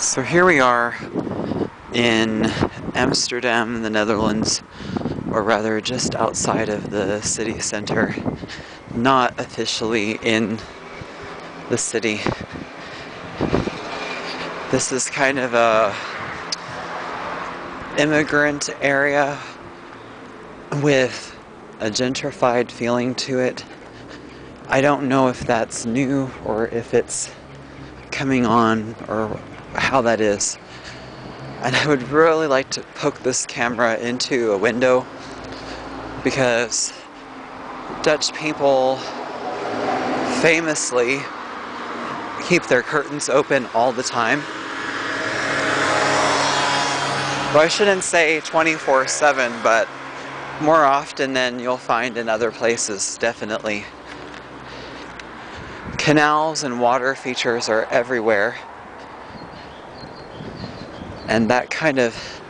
So here we are in Amsterdam, the Netherlands, or rather just outside of the city center, not officially in the city. This is kind of a immigrant area with a gentrified feeling to it. I don't know if that's new or if it's coming on or how that is. And I would really like to poke this camera into a window because Dutch people famously keep their curtains open all the time. Well, I shouldn't say 24/7, but more often than you'll find in other places, definitely. Canals and water features are everywhere. And that kind of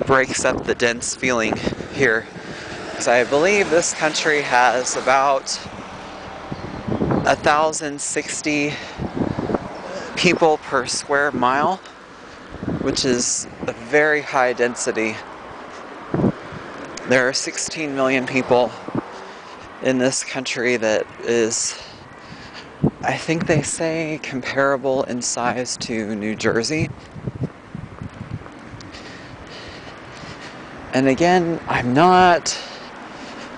breaks up the dense feeling here. Because I believe this country has about 1,060 people per square mile, which is a very high density. There are 16 million people in this country that is, I think they say, comparable in size to New Jersey. And again, I'm not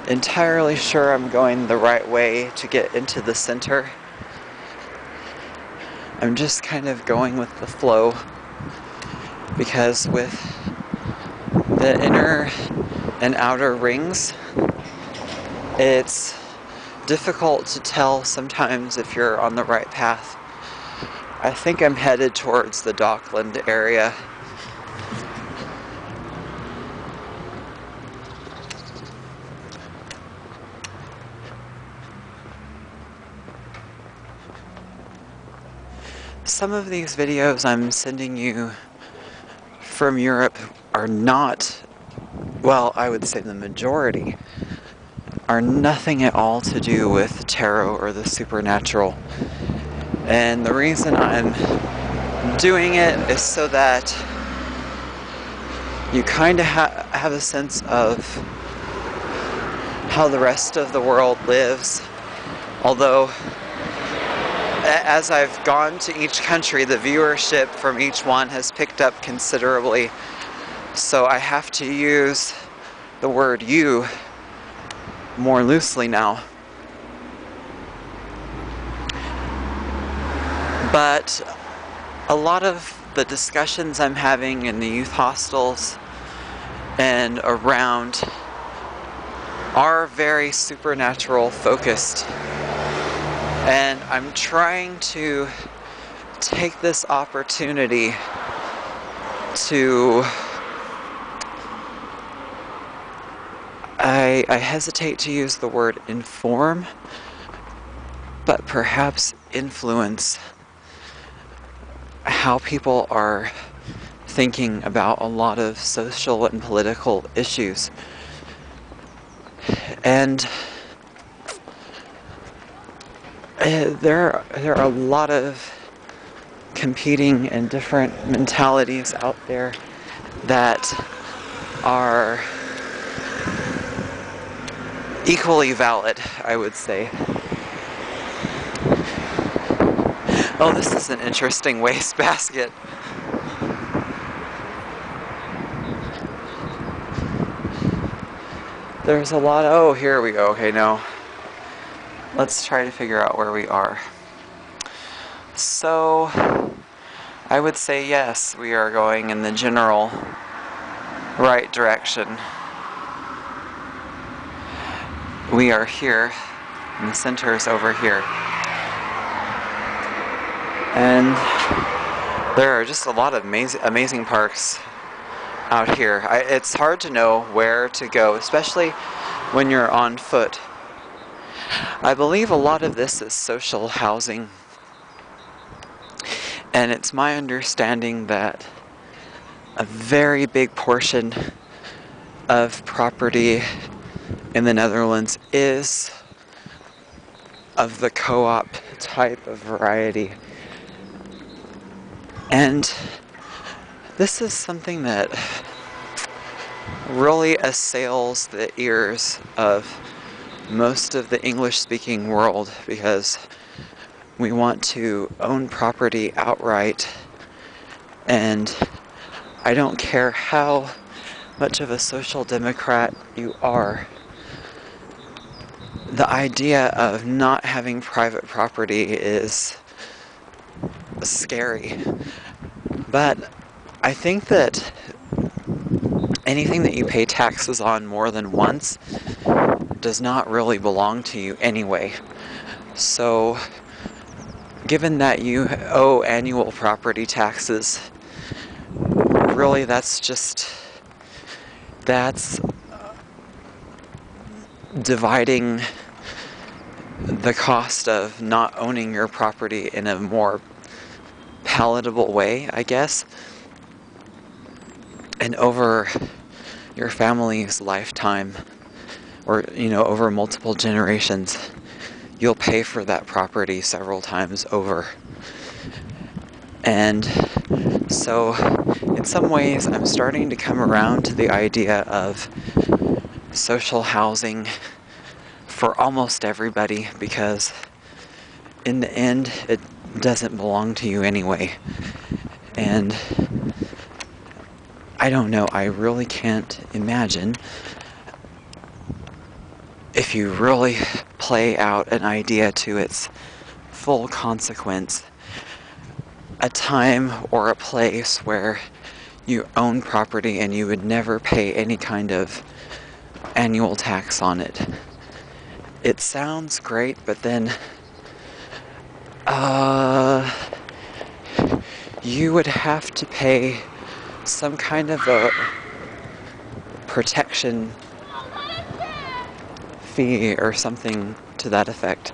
entirely sure I'm going the right way to get into the center. I'm just kind of going with the flow because with the inner and outer rings, it's difficult to tell sometimes if you're on the right path. I think I'm headed towards the Dockland area. Some of these videos I'm sending you from Europe are not, well, I would say the majority, are nothing at all to do with tarot or the supernatural. And the reason I'm doing it is so that you kind of have a sense of how the rest of the world lives. Although, as I've gone to each country, the viewership from each one has picked up considerably. So I have to use the word "you" more loosely now. But a lot of the discussions I'm having in the youth hostels and around are very supernatural focused. And I'm trying to take this opportunity to, I hesitate to use the word inform, but perhaps influence how people are thinking about a lot of social and political issues. And there are a lot of competing and different mentalities out there that are equally valid, I would say. Oh, this is an interesting wastebasket. There's a lot of, oh, here we go. Okay, no. Let's try to figure out where we are. So, I would say yes, we are going in the general right direction. We are here, and the center is over here. And there are just a lot of amazing parks out here. It's hard to know where to go, especially when you're on foot. I believe a lot of this is social housing. And it's my understanding that a very big portion of property in the Netherlands is of the co-op type of variety. And this is something that really assails the ears of most of the English-speaking world, because we want to own property outright, and I don't care how much of a social democrat you are, the idea of not having private property is scary. But I think that anything that you pay taxes on more than once does not really belong to you anyway. So, given that you owe annual property taxes, really that's dividing the cost of not owning your property in a more palatable way, I guess. And over your family's lifetime, or over multiple generations, you'll pay for that property several times over. And so in some ways I'm starting to come around to the idea of social housing for almost everybody, because in the end it doesn't belong to you anyway. And I don't know, I really can't imagine, if you really play out an idea to its full consequence, a time or a place where you own property and you would never pay any kind of annual tax on it. It sounds great, but then you would have to pay some kind of a protection fee or something to that effect.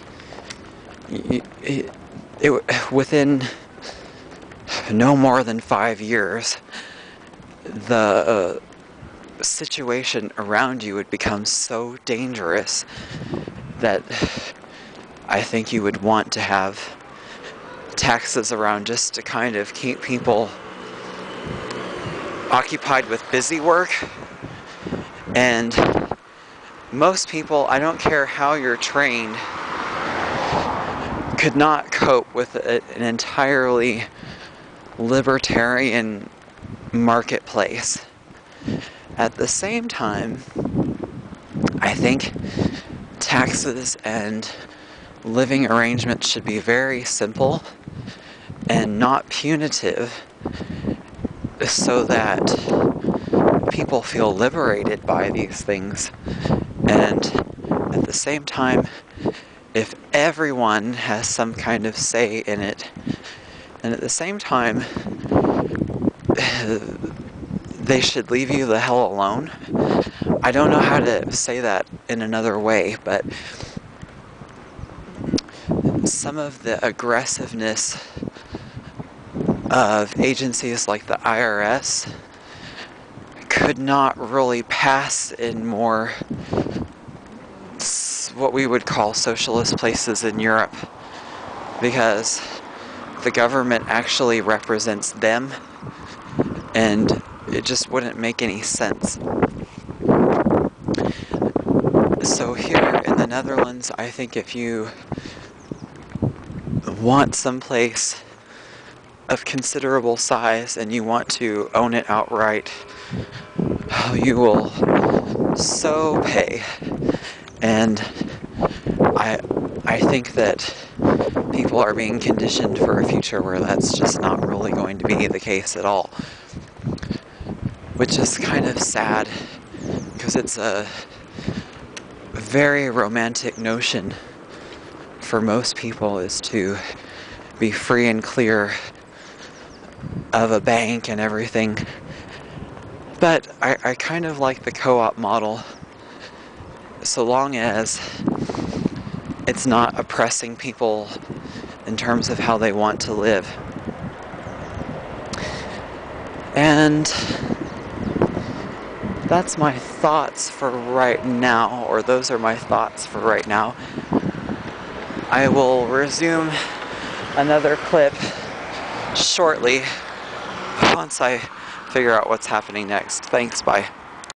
Within no more than 5 years, the situation around you would become so dangerous that I think you would want to have taxes around just to kind of keep people occupied with busy work. And most people, I don't care how you're trained, could not cope with an entirely libertarian marketplace. At the same time, I think taxes and living arrangements should be very simple and not punitive, so that people feel liberated by these things. And at the same time, if everyone has some kind of say in it, and at the same time they should leave you the hell alone. I don't know how to say that in another way, but some of the aggressiveness of agencies like the IRS could not really pass in more what we would call socialist places in Europe, because the government actually represents them, and it just wouldn't make any sense. So here in the Netherlands, I think if you want some place of considerable size and you want to own it outright, you will so pay. And I think that people are being conditioned for a future where that's just not really going to be the case at all. Which is kind of sad, because it's a very romantic notion for most people, is to be free and clear of a bank and everything. But I kind of like the co-op model, so long as it's not oppressing people in terms of how they want to live. And that's my thoughts for right now, or those are my thoughts for right now. I will resume another clip shortly. once I figure out what's happening next. Thanks, bye.